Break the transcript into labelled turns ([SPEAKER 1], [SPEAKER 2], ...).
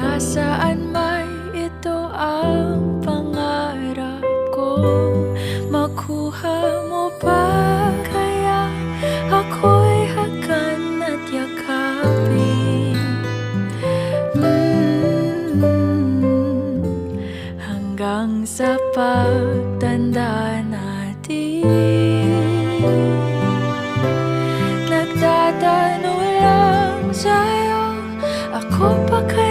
[SPEAKER 1] Nasaan may ito ang pangarap kong makuha mo ba? Kaya ako'y hagan at yakapin, hanggang sa pagtanda natin. Nagtatanong lang sa'yo, ako pa kaya